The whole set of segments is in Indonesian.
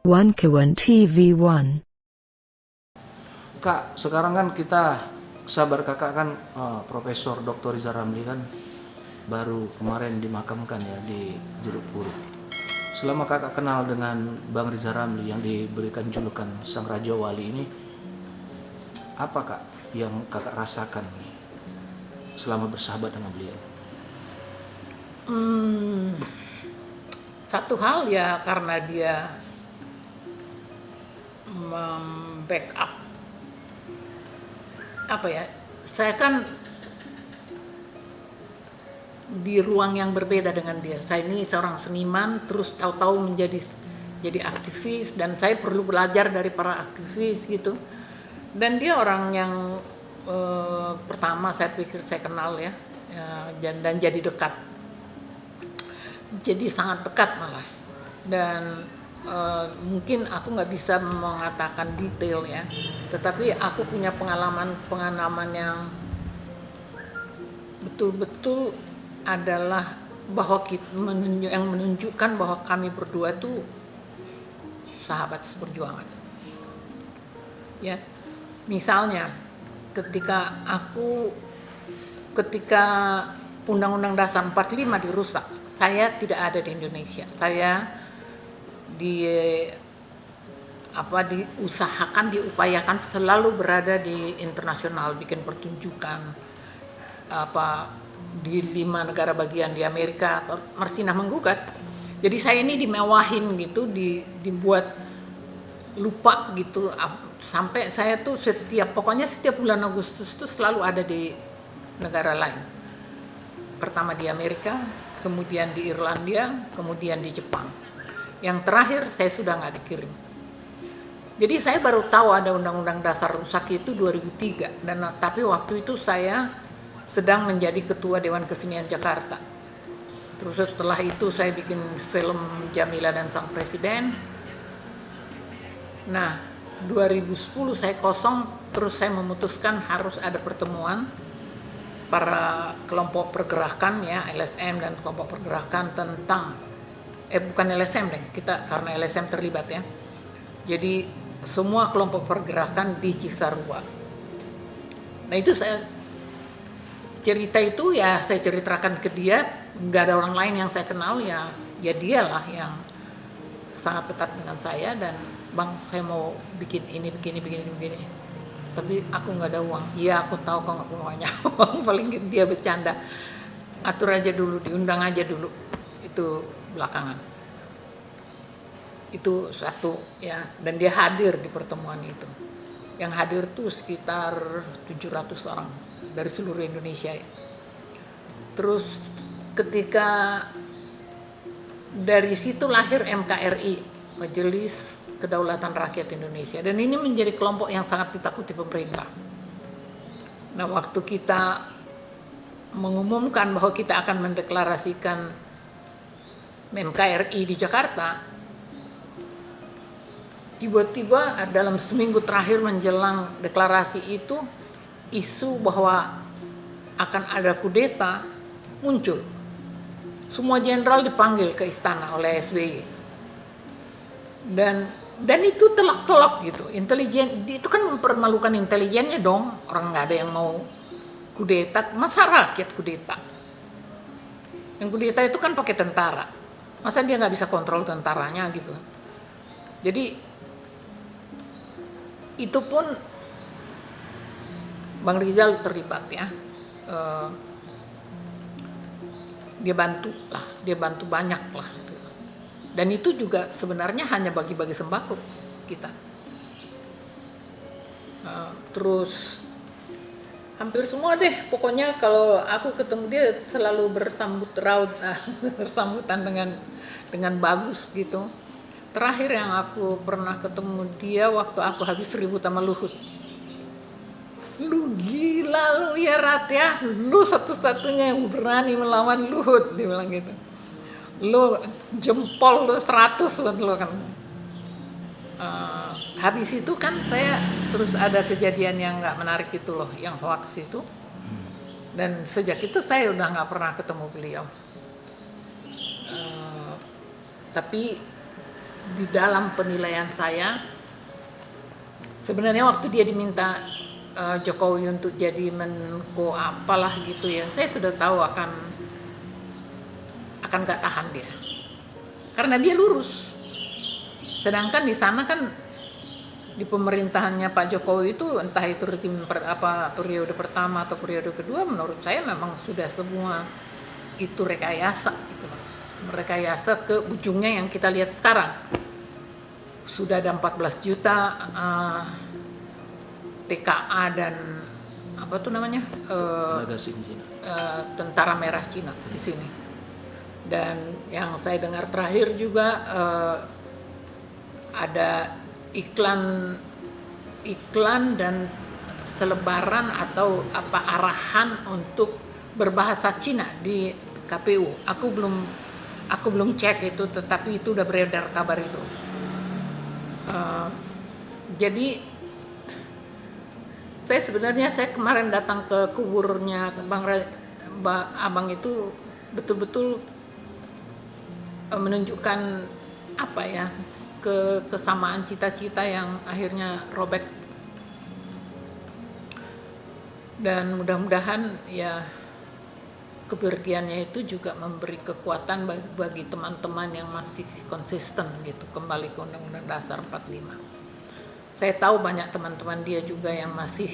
Wankawan TV1. Kak, sekarang kan kita sabar kakak kan Profesor Dr. Riza Ramli kan baru kemarin dimakamkan ya di Jeruk Purut. Selama kakak kenal dengan Bang Riza Ramli yang diberikan julukan Sang Raja Wali ini, apa kak yang kakak rasakan selama bersahabat dengan beliau? Satu hal ya karena dia membackup apa ya, saya kan di ruang yang berbeda dengan dia. Saya ini seorang seniman, terus tahu-tahu jadi aktivis, dan saya perlu belajar dari para aktivis gitu. Dan dia orang yang pertama saya pikir saya kenal ya, dan jadi dekat, jadi sangat dekat malah. Dan mungkin aku nggak bisa mengatakan detail ya, tetapi aku punya pengalaman yang betul-betul adalah bahwa yang menunjukkan bahwa kami berdua itu sahabat seperjuangan. Ya, misalnya ketika Undang-Undang Dasar 45 dirusak, saya tidak ada di Indonesia. Saya diupayakan selalu berada di internasional, bikin pertunjukan di 5 negara bagian di Amerika, Marsinah menggugat. Jadi saya ini dimewahin gitu, dibuat lupa gitu, sampai saya tuh setiap bulan Agustus itu selalu ada di negara lain. Pertama di Amerika, kemudian di Irlandia, kemudian di Jepang. Yang terakhir saya sudah nggak dikirim. Jadi saya baru tahu ada Undang-Undang Dasar rusak itu 2003, tapi waktu itu saya sedang menjadi Ketua Dewan Kesenian Jakarta. Terus setelah itu saya bikin film Jamila dan Sang Presiden. Nah, 2010 saya kosong, terus saya memutuskan harus ada pertemuan para kelompok pergerakan ya, LSM dan kelompok pergerakan tentang bukan LSM deh, kita karena LSM terlibat ya. Jadi semua kelompok pergerakan di Cisarua. Nah itu cerita itu ya saya ceritakan ke dia, nggak ada orang lain yang saya kenal ya dialah yang sangat dekat dengan saya. Dan bang, saya mau bikin ini begini. Tapi aku nggak ada uang. Iya aku tahu kok nggak punya uang. Paling dia bercanda. Atur aja dulu, diundang aja dulu. Itu belakangan. Itu satu ya. Dan dia hadir di pertemuan itu. Yang hadir tuh sekitar 700 orang dari seluruh Indonesia. Terus ketika dari situ lahir MKRI, Majelis Kedaulatan Rakyat Indonesia, dan ini menjadi kelompok yang sangat ditakuti pemerintah. Nah, waktu kita mengumumkan bahwa kita akan mendeklarasikan MKRI di Jakarta, tiba-tiba dalam seminggu terakhir menjelang deklarasi itu, isu bahwa akan ada kudeta muncul. Semua jenderal dipanggil ke istana oleh SBY. Dan itu telak-telak gitu. Intelijen itu kan mempermalukan intelijennya dong. Orang nggak ada yang mau kudeta, masa rakyat kudeta? Yang kudeta itu kan pakai tentara. Masa dia nggak bisa kontrol tentaranya gitu. Jadi itu pun Bang Rizal terlibat ya. Dia bantu banyak lah. Dan itu juga sebenarnya hanya bagi-bagi sembako kita. Terus hampir semua deh, pokoknya kalau aku ketemu dia selalu bersambutan dengan bagus gitu. Terakhir yang aku pernah ketemu dia waktu aku habis ribut sama Luhut. Lu gila lu ya Rat ya, lu satu-satunya yang berani melawan Luhut, dia bilang gitu. Lu jempol lu 100 buat lu kan. Habis itu kan saya terus ada kejadian yang nggak menarik itu loh, yang hoax itu. Dan sejak itu saya udah nggak pernah ketemu beliau. Tapi di dalam penilaian saya, sebenarnya waktu dia diminta Jokowi untuk jadi Menko apalah gitu ya, saya sudah tahu akan gak tahan dia, karena dia lurus. Sedangkan di sana kan di pemerintahannya Pak Jokowi itu, entah itu rezim periode pertama atau periode kedua, menurut saya memang sudah semua itu rekayasa gitu. Rekayasa ke ujungnya yang kita lihat sekarang. Sudah ada 14 juta TKA dan apa tuh namanya? Tentara Merah Cina di sini. Dan yang saya dengar terakhir juga ada iklan dan selebaran atau arahan untuk berbahasa Cina di KPU. Aku belum cek itu, tetapi itu udah beredar kabar itu. Jadi saya kemarin datang ke kuburnya Abang itu betul-betul menunjukkan kesamaan cita-cita yang akhirnya robek. Dan mudah-mudahan ya kepergiannya itu juga memberi kekuatan bagi teman-teman yang masih konsisten gitu kembali ke Undang-Undang Dasar 45. Saya tahu banyak teman-teman dia juga yang masih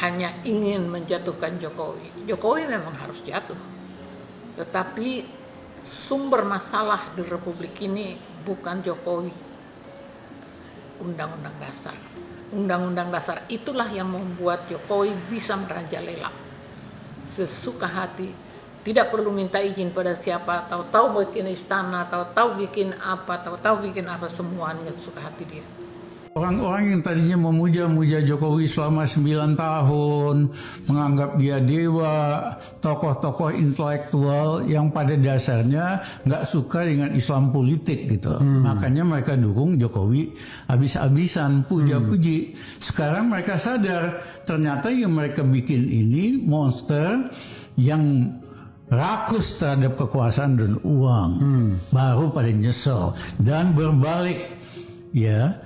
hanya ingin menjatuhkan Jokowi. Jokowi memang harus jatuh, tetapi sumber masalah di Republik ini bukan Jokowi. Undang-Undang Dasar. Undang-Undang Dasar itulah yang membuat Jokowi bisa merajalela sesuka hati, tidak perlu minta izin pada siapa, tahu-tahu bikin istana, tahu-tahu bikin apa, semuanya sesuka hati dia. Orang-orang yang tadinya memuja-muja Jokowi selama 9 tahun, menganggap dia dewa, tokoh-tokoh intelektual yang pada dasarnya nggak suka dengan Islam politik gitu. Makanya mereka dukung Jokowi habis-habisan, puja-puji. Sekarang mereka sadar, ternyata yang mereka bikin ini monster yang rakus terhadap kekuasaan dan uang. Baru pada nyesel dan berbalik, ya.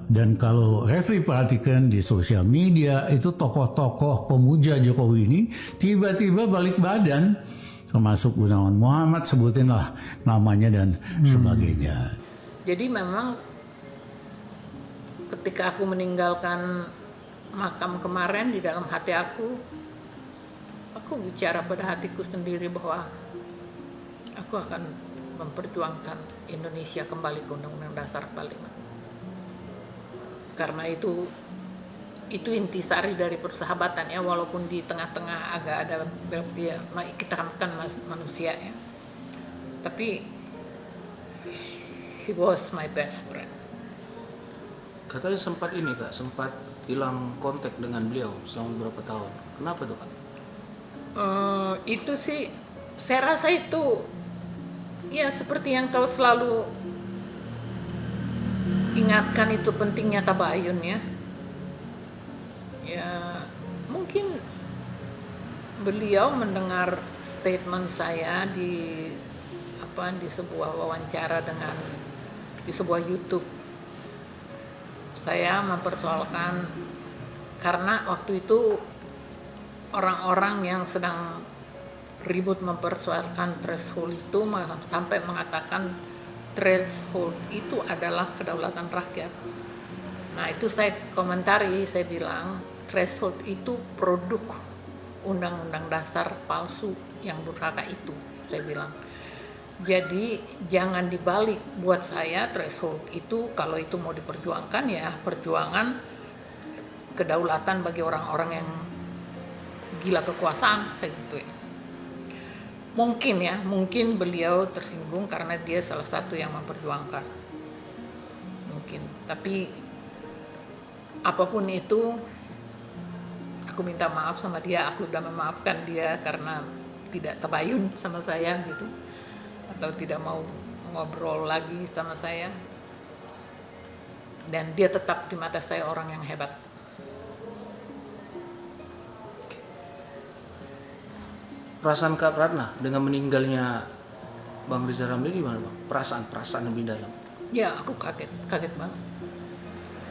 Dan kalau Refli perhatikan di sosial media, itu tokoh-tokoh pemuja Jokowi ini tiba-tiba balik badan, termasuk Gunawan Muhammad, sebutinlah namanya dan sebagainya. Jadi memang ketika aku meninggalkan makam kemarin, di dalam hati aku bicara pada hatiku sendiri bahwa aku akan memperjuangkan Indonesia kembali ke Undang-Undang Dasar 45. Karena itu intisari dari persahabatan ya, walaupun di tengah-tengah agak ada ya, kita kan manusia ya, tapi he was my best friend. Katanya sempat hilang kontak dengan beliau selama beberapa tahun. Kenapa tuh, Kak? Itu sih saya rasa itu ya seperti yang kau selalu ingatkan, itu pentingnya tabayun ya. Ya mungkin beliau mendengar statement saya di sebuah wawancara di sebuah YouTube. Saya mempersoalkan karena waktu itu orang-orang yang sedang ribut mempersoalkan threshold itu sampai mengatakan threshold itu adalah kedaulatan rakyat. Nah itu saya komentari, saya bilang threshold itu produk Undang-Undang Dasar palsu yang durhaka itu, saya bilang. Jadi jangan dibalik, buat saya threshold itu kalau itu mau diperjuangkan ya perjuangan kedaulatan bagi orang-orang yang gila kekuasaan, kayak gitu ya. Mungkin beliau tersinggung karena dia salah satu yang memperjuangkan. Mungkin, tapi apapun itu, aku minta maaf sama dia, aku sudah memaafkan dia karena tidak tabayun sama saya gitu, atau tidak mau ngobrol lagi sama saya. Dan dia tetap di mata saya orang yang hebat. Perasaan Kak Ratna dengan meninggalnya Bang Rizal Ramli gimana bang? Perasaan lebih dalam. Ya aku kaget banget.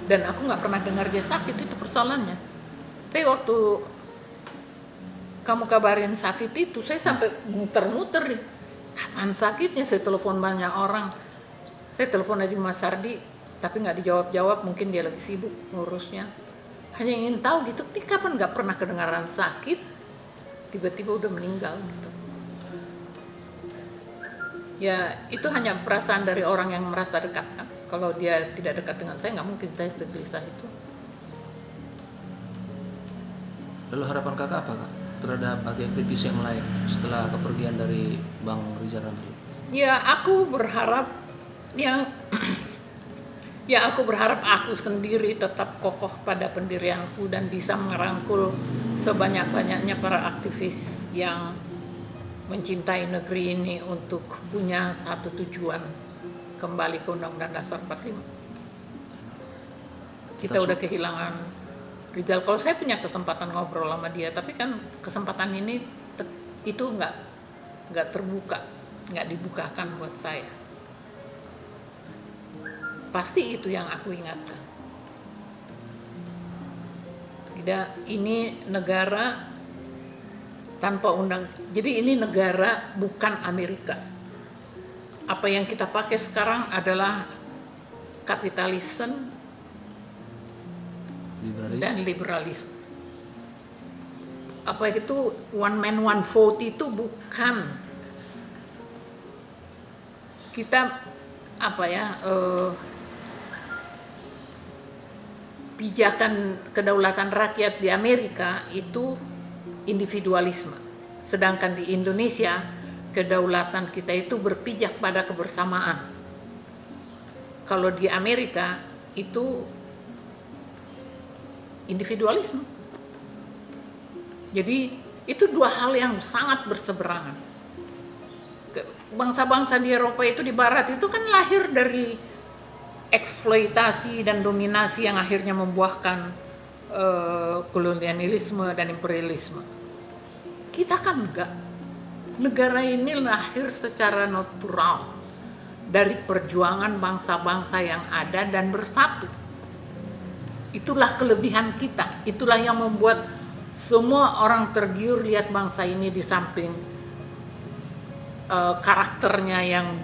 Dan aku nggak pernah dengar dia sakit, itu persoalannya. Tapi waktu kamu kabarin sakit itu, saya sampai muter-muter nih. Kapan sakitnya? Saya telepon banyak orang. Saya telepon dari Mas Sardi, tapi nggak dijawab-jawab. Mungkin dia lagi sibuk ngurusnya. Hanya ingin tahu gitu, ini kapan nggak pernah kedengaran sakit, tiba-tiba udah meninggal gitu. Ya itu hanya perasaan dari orang yang merasa dekat kan. Kalau dia tidak dekat dengan saya, nggak mungkin saya segelisah itu. Lalu harapan kakak apa kak terhadap aktivis yang lain setelah kepergian dari Bang Rizal Ramli? Ya aku berharap yang ya aku berharap aku sendiri tetap kokoh pada pendirianku dan bisa merangkul sebanyak-banyaknya para aktivis yang mencintai negeri ini untuk punya satu tujuan, kembali ke Undang-Undang Dasar 45. Kita udah kehilangan Rizal. Kalau saya punya kesempatan ngobrol sama dia, tapi kan kesempatan ini itu nggak terbuka, nggak dibukakan buat saya. Pasti itu yang aku ingatkan. Tidak, ini negara tanpa undang. Jadi ini negara bukan Amerika. Apa yang kita pakai sekarang adalah kapitalisme dan liberalisme. Apa itu one man one vote itu bukan. Kita pijakan kedaulatan rakyat di Amerika itu individualisme. Sedangkan di Indonesia kedaulatan kita itu berpijak pada kebersamaan. Kalau di Amerika itu individualisme. Jadi itu dua hal yang sangat berseberangan. Bangsa-bangsa di Eropa itu, di Barat itu kan lahir dari eksploitasi dan dominasi yang akhirnya membuahkan kolonialisme dan imperialisme. Kita kan enggak. Negara ini lahir secara natural dari perjuangan bangsa-bangsa yang ada dan bersatu. Itulah kelebihan kita. Itulah yang membuat semua orang tergiur lihat bangsa ini, di samping karakternya yang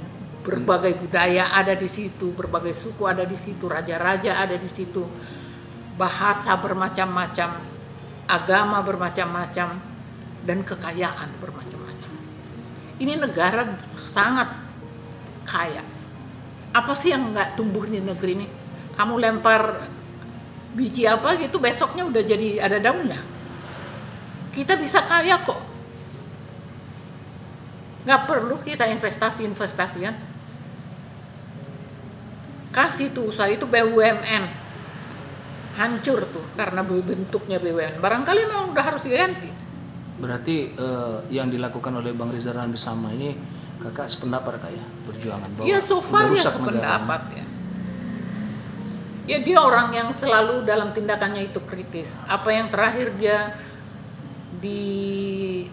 berbagai budaya ada di situ, berbagai suku ada di situ, raja-raja ada di situ, bahasa bermacam-macam, agama bermacam-macam, dan kekayaan bermacam-macam. Ini negara sangat kaya. Apa sih yang nggak tumbuh di negeri ini? Kamu lempar biji apa gitu, besoknya udah jadi ada daunnya. Kita bisa kaya kok. Nggak perlu kita investasian. Kasih tuh usaha itu BUMN. Hancur tuh karena bentuknya BUMN. Barangkali memang udah harus diganti. Berarti yang dilakukan oleh Bang Rizal Ramli sama ini kakak sependapat kayak perjuangan bahwa ya so far ya rusak sependapat ya. Ya dia orang yang selalu dalam tindakannya itu kritis. Apa yang terakhir dia di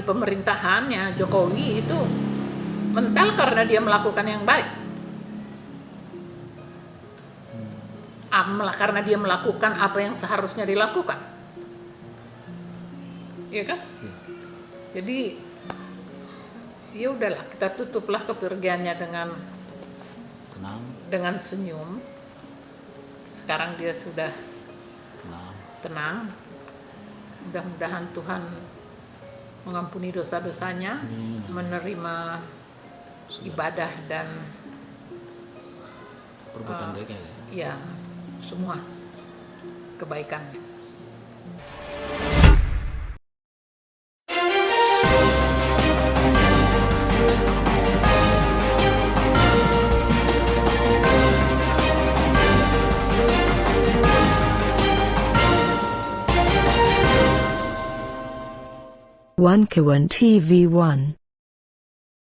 pemerintahannya Jokowi itu mental karena dia melakukan yang baik. Karena dia melakukan apa yang seharusnya dilakukan. Iya kan? Jadi ya udahlah, kita tutuplah kepergiannya dengan senyum. Sekarang dia sudah tenang. Mudah-mudahan Tuhan mengampuni dosa-dosanya, menerima ibadah dan perbuatan baiknya ya semua kebaikannya. One Kawan TV 1